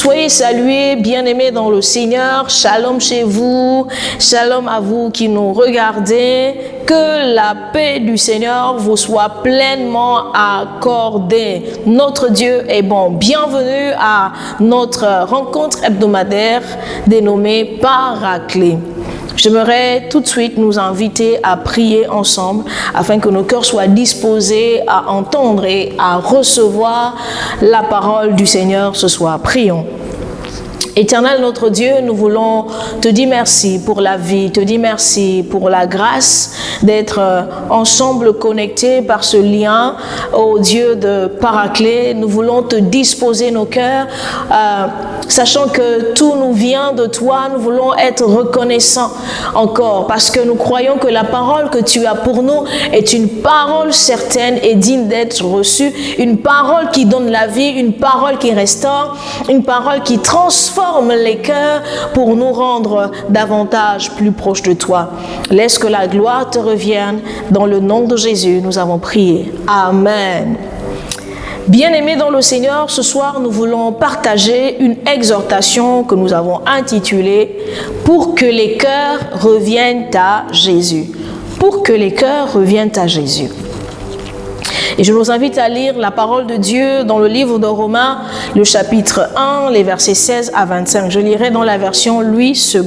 Soyez salués, bien-aimés dans le Seigneur. Shalom chez vous. Shalom à vous qui nous regardez. Que la paix du Seigneur vous soit pleinement accordée. Notre Dieu est bon. Bienvenue à notre rencontre hebdomadaire dénommée Paraclet. J'aimerais tout de suite nous inviter à prier ensemble afin que nos cœurs soient disposés à entendre et à recevoir la parole du Seigneur ce soir. Prions. Éternel notre Dieu, nous voulons te dire merci pour la vie, te dire merci pour la grâce d'être ensemble connectés par ce lien au Dieu de Paraclet. Nous voulons te disposer nos cœurs, sachant que tout nous vient de toi. Nous voulons être reconnaissants encore parce que nous croyons que la parole que tu as pour nous est une parole certaine et digne d'être reçue, une parole qui donne la vie, une parole qui restaure, une parole qui transforme les cœurs pour nous rendre davantage plus proches de toi. Laisse que la gloire te revienne. Dans le nom de Jésus, nous avons prié. Amen. Bien-aimés dans le Seigneur, ce soir, nous voulons partager une exhortation que nous avons intitulée « Pour que les cœurs reviennent à Jésus ». Pour que les cœurs reviennent à Jésus. Et je vous invite à lire la parole de Dieu dans le livre de Romains, le chapitre 1, les versets 16 à 25. Je lirai dans la version Louis II.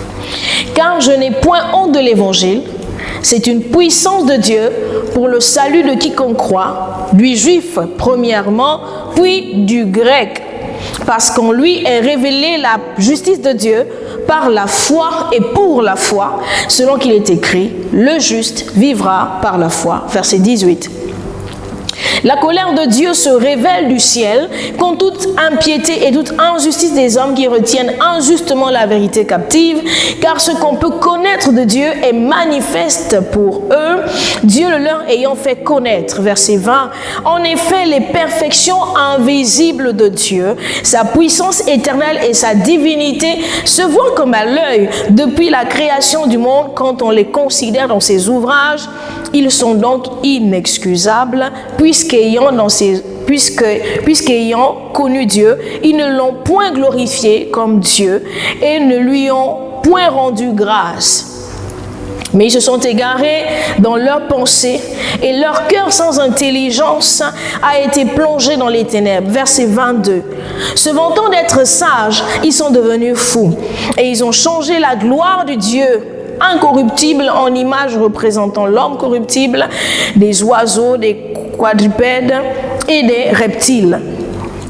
« Car je n'ai point honte de l'évangile, c'est une puissance de Dieu pour le salut de quiconque croit, du juif premièrement, puis du grec, parce qu'en lui est révélée la justice de Dieu par la foi et pour la foi, selon qu'il est écrit, le juste vivra par la foi. » Verset 18. La colère de Dieu se révèle du ciel contre toute impiété et toute injustice des hommes qui retiennent injustement la vérité captive, car ce qu'on peut connaître de Dieu est manifeste pour eux, Dieu le leur ayant fait connaître. Verset 20. En effet, les perfections invisibles de Dieu, sa puissance éternelle et sa divinité se voient comme à l'œil depuis la création du monde quand on les considère dans ses ouvrages. Ils sont donc inexcusables puisqu'ayant connu Dieu, ils ne l'ont point glorifié comme Dieu et ne lui ont point rendu grâce. Mais ils se sont égarés dans leurs pensées et leur cœur sans intelligence a été plongé dans les ténèbres. Verset 22. Se vantant d'être sages, ils sont devenus fous et ils ont changé la gloire du Dieu incorruptible en image représentant l'homme corruptible, des oiseaux, des quadrupèdes et des reptiles.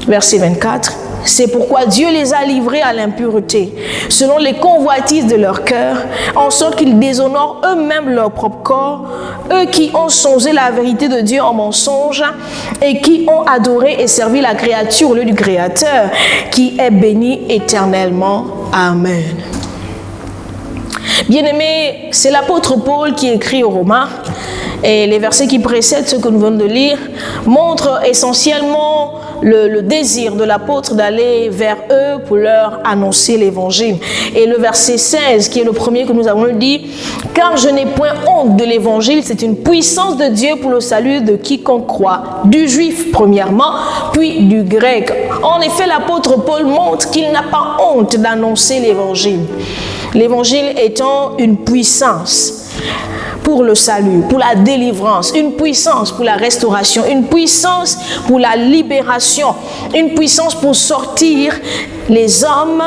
Verset 24. C'est pourquoi Dieu les a livrés à l'impureté, selon les convoitises de leur cœur, en sorte qu'ils déshonorent eux-mêmes leur propre corps, eux qui ont changé la vérité de Dieu en mensonge et qui ont adoré et servi la créature au lieu du Créateur, qui est béni éternellement. Amen. Bien-aimés, c'est l'apôtre Paul qui écrit aux Romains et les versets qui précèdent ceux que nous venons de lire montrent essentiellement le désir de l'apôtre d'aller vers eux pour leur annoncer l'évangile. Et le verset 16, qui est le premier que nous avons dit, « Car je n'ai point honte de l'évangile, c'est une puissance de Dieu pour le salut de quiconque croit, du juif premièrement, puis du grec. » En effet, l'apôtre Paul montre qu'il n'a pas honte d'annoncer l'évangile. L'évangile étant une puissance pour le salut, pour la délivrance, une puissance pour la restauration, une puissance pour la libération, une puissance pour sortir les hommes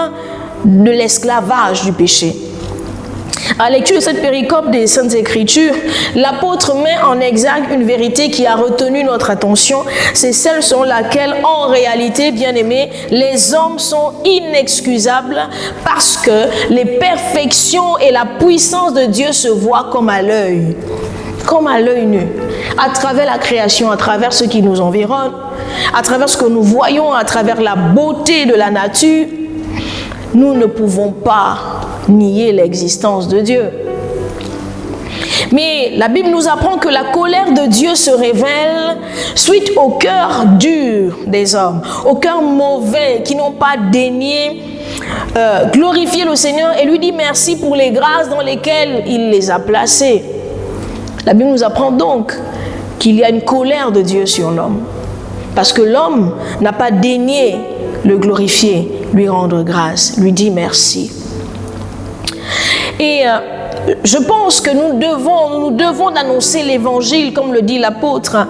de l'esclavage du péché. À la lecture de cette péricope des Saintes Écritures, l'apôtre met en exergue une vérité qui a retenu notre attention. C'est celle selon laquelle, en réalité, bien-aimés, les hommes sont inexcusables parce que les perfections et la puissance de Dieu se voient comme à l'œil nu, à travers la création, à travers ce qui nous environne, à travers ce que nous voyons, à travers la beauté de la nature. Nous ne pouvons pas nier l'existence de Dieu. Mais la Bible nous apprend que la colère de Dieu se révèle suite au cœur dur des hommes, au cœur mauvais qui n'ont pas daigné glorifier le Seigneur et lui dire merci pour les grâces dans lesquelles il les a placés. La Bible nous apprend donc qu'il y a une colère de Dieu sur l'homme. Parce que l'homme n'a pas daigné le glorifier, lui rendre grâce, lui dire merci. Et je pense que nous devons annoncer l'évangile, comme le dit l'apôtre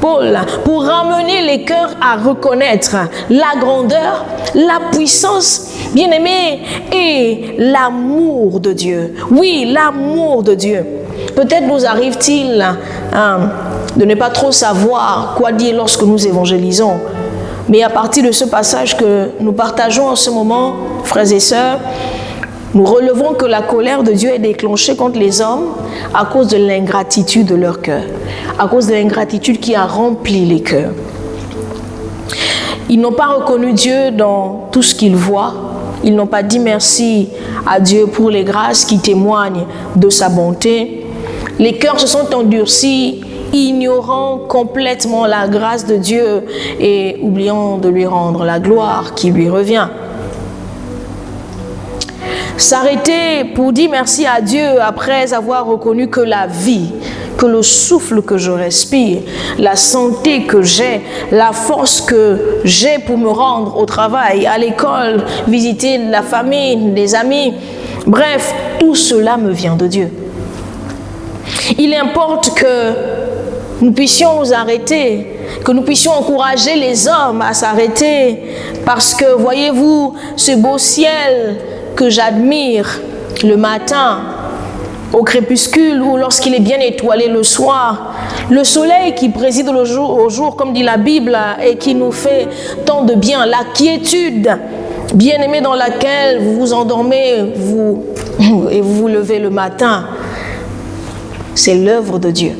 Paul, pour ramener les cœurs à reconnaître la grandeur, la puissance, bien-aimés, et l'amour de Dieu. Oui, l'amour de Dieu. Peut-être nous arrive-t-il de ne pas trop savoir quoi dire lorsque nous évangélisons. Mais à partir de ce passage que nous partageons en ce moment, frères et sœurs, nous relevons que la colère de Dieu est déclenchée contre les hommes à cause de l'ingratitude de leur cœur, à cause de l'ingratitude qui a rempli les cœurs. Ils n'ont pas reconnu Dieu dans tout ce qu'ils voient. Ils n'ont pas dit merci à Dieu pour les grâces qui témoignent de sa bonté. Les cœurs se sont endurcis, ignorant complètement la grâce de Dieu et oubliant de lui rendre la gloire qui lui revient. S'arrêter pour dire merci à Dieu après avoir reconnu que la vie, que le souffle que je respire, la santé que j'ai, la force que j'ai pour me rendre au travail, à l'école, visiter la famille, des amis, bref, tout cela me vient de Dieu. Il importe que nous puissions nous arrêter, que nous puissions encourager les hommes à s'arrêter, parce que, voyez-vous, ce beau ciel que j'admire le matin, au crépuscule ou lorsqu'il est bien étoilé le soir, le soleil qui préside au jour, comme dit la Bible, et qui nous fait tant de bien, la quiétude bien-aimée dans laquelle vous vous endormez et vous vous levez le matin, c'est l'œuvre de Dieu.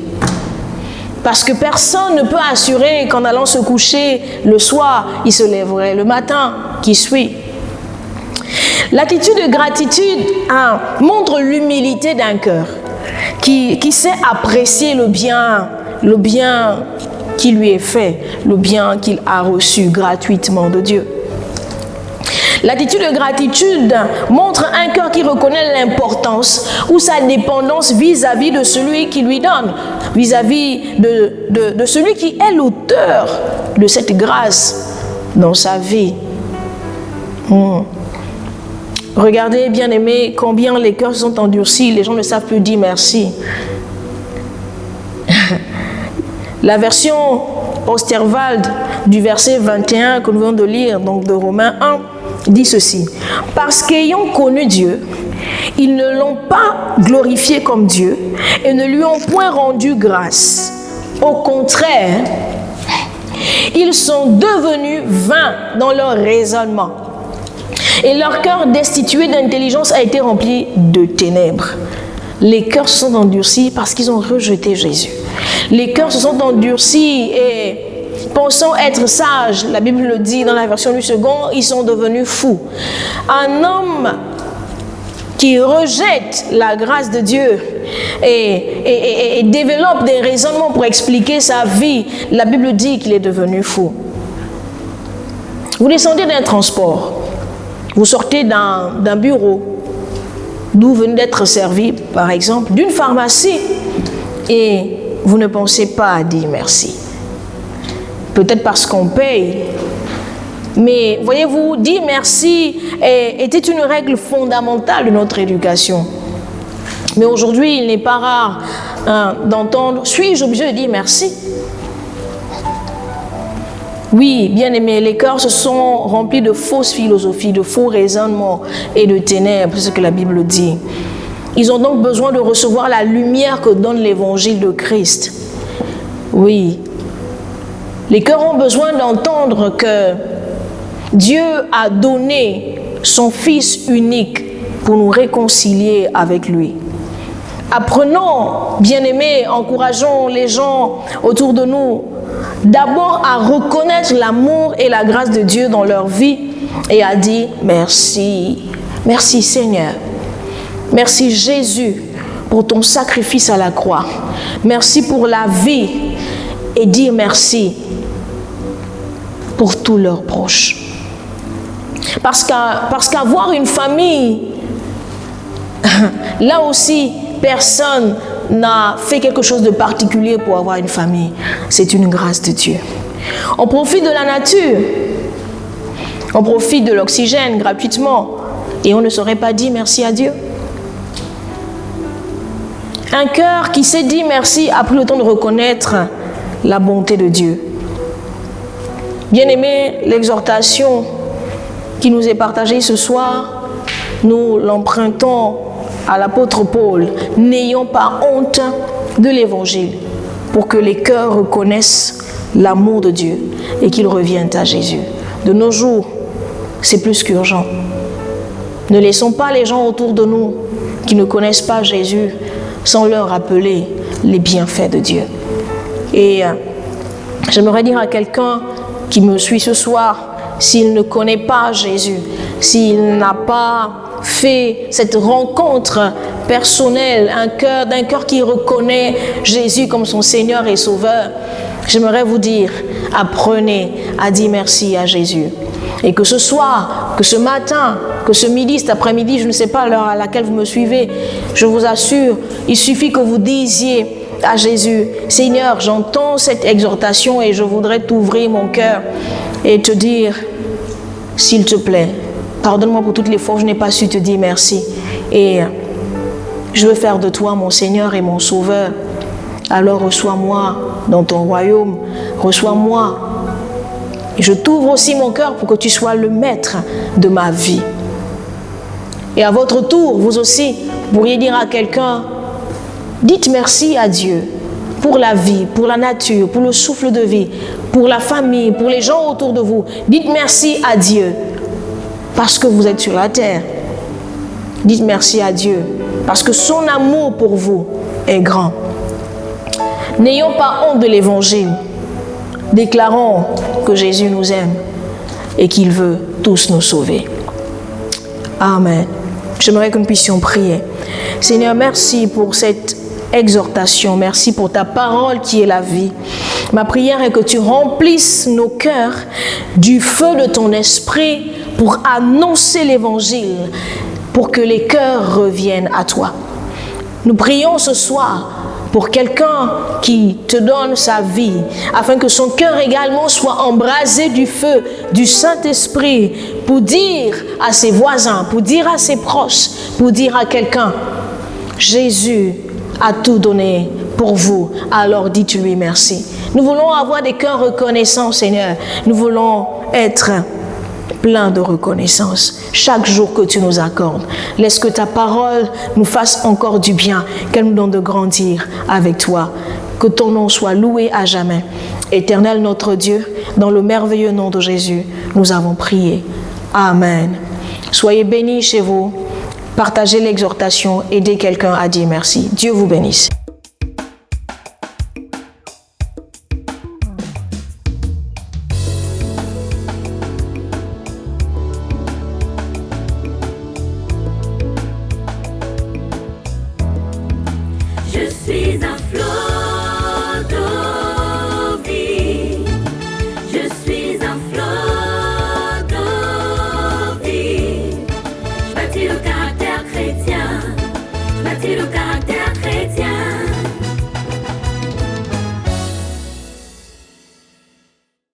Parce que personne ne peut assurer qu'en allant se coucher le soir, il se lèverait le matin qui suit. L'attitude de gratitude montre l'humilité d'un cœur qui sait apprécier le bien qui lui est fait, le bien qu'il a reçu gratuitement de Dieu. L'attitude de gratitude montre un cœur qui reconnaît l'importance ou sa dépendance vis-à-vis de celui qui lui donne, vis-à-vis de celui qui est l'auteur de cette grâce dans sa vie. Regardez, bien-aimés, combien les cœurs sont endurcis, les gens ne savent plus dire merci. La version Osterwald du verset 21 que nous venons de lire, donc de Romains 1, dit ceci. Parce qu'ayant connu Dieu, ils ne l'ont pas glorifié comme Dieu et ne lui ont point rendu grâce. Au contraire, ils sont devenus vains dans leur raisonnement. Et leur cœur destitué d'intelligence a été rempli de ténèbres. Les cœurs se sont endurcis parce qu'ils ont rejeté Jésus. Les cœurs se sont endurcis et pensant être sages, la Bible le dit dans la version du second, ils sont devenus fous. Un homme qui rejette la grâce de Dieu et développe des raisonnements pour expliquer sa vie, la Bible dit qu'il est devenu fou. Vous descendez d'un transport. Vous sortez d'un bureau d'où vous venez d'être servi, par exemple, d'une pharmacie, et vous ne pensez pas à dire merci. Peut-être parce qu'on paye, mais voyez-vous, dire merci était une règle fondamentale de notre éducation. Mais aujourd'hui, il n'est pas rare d'entendre « Suis-je obligé de dire merci ?» Oui, bien aimé, les cœurs se sont remplis de fausses philosophies, de faux raisonnements et de ténèbres, c'est ce que la Bible dit. Ils ont donc besoin de recevoir la lumière que donne l'évangile de Christ. Oui, les cœurs ont besoin d'entendre que Dieu a donné son Fils unique pour nous réconcilier avec lui. Apprenons, bien aimés, encourageons les gens autour de nous d'abord à reconnaître l'amour et la grâce de Dieu dans leur vie et à dire merci. Merci Seigneur. Merci Jésus pour ton sacrifice à la croix. Merci pour la vie et dire merci pour tous leurs proches. Parce qu'avoir une famille, là aussi, personne n'a fait quelque chose de particulier pour avoir une famille. C'est une grâce de Dieu. On profite de la nature. On profite de l'oxygène gratuitement et on ne saurait pas dire merci à Dieu. Un cœur qui s'est dit merci a pris le temps de reconnaître la bonté de Dieu. Bien-aimés, l'exhortation qui nous est partagée ce soir, nous l'empruntons à l'apôtre Paul. N'ayons pas honte de l'évangile pour que les cœurs reconnaissent l'amour de Dieu et qu'ils reviennent à Jésus. De nos jours, c'est plus qu'urgent. Ne laissons pas les gens autour de nous qui ne connaissent pas Jésus sans leur rappeler les bienfaits de Dieu. Et j'aimerais dire à quelqu'un qui me suit ce soir, s'il ne connaît pas Jésus, s'il n'a pas fait cette rencontre personnelle, d'un cœur qui reconnaît Jésus comme son Seigneur et Sauveur, j'aimerais vous dire, apprenez à dire merci à Jésus. Et que ce soir, que ce matin, que ce midi, cet après-midi, je ne sais pas l'heure à laquelle vous me suivez, je vous assure, il suffit que vous disiez à Jésus, Seigneur, j'entends cette exhortation et je voudrais t'ouvrir mon cœur et te dire, s'il te plaît, pardonne-moi pour toutes les fois où je n'ai pas su te dire merci. Et je veux faire de toi mon Seigneur et mon Sauveur. Alors reçois-moi dans ton royaume, reçois-moi. Et je t'ouvre aussi mon cœur pour que tu sois le maître de ma vie. Et à votre tour, vous aussi, vous pourriez dire à quelqu'un, dites merci à Dieu pour la vie, pour la nature, pour le souffle de vie, pour la famille, pour les gens autour de vous. Dites merci à Dieu parce que vous êtes sur la terre. Dites merci à Dieu parce que son amour pour vous est grand. N'ayons pas honte de l'évangile. Déclarons que Jésus nous aime et qu'il veut tous nous sauver. Amen. J'aimerais que nous puissions prier. Seigneur, merci pour cette exhortation. Merci pour ta parole qui est la vie. Ma prière est que tu remplisses nos cœurs du feu de ton esprit pour annoncer l'évangile, pour que les cœurs reviennent à toi. Nous prions ce soir pour quelqu'un qui te donne sa vie, afin que son cœur également soit embrasé du feu du Saint-Esprit, pour dire à ses voisins, pour dire à ses proches, pour dire à quelqu'un, Jésus a tout donné pour vous, alors dites-lui merci. Nous voulons avoir des cœurs reconnaissants, Seigneur. Nous voulons être plein de reconnaissance chaque jour que tu nous accordes. Laisse que ta parole nous fasse encore du bien, qu'elle nous donne de grandir avec toi. Que ton nom soit loué à jamais. Éternel notre Dieu, dans le merveilleux nom de Jésus, nous avons prié. Amen. Soyez bénis chez vous. Partagez l'exhortation, aidez quelqu'un à dire merci. Dieu vous bénisse.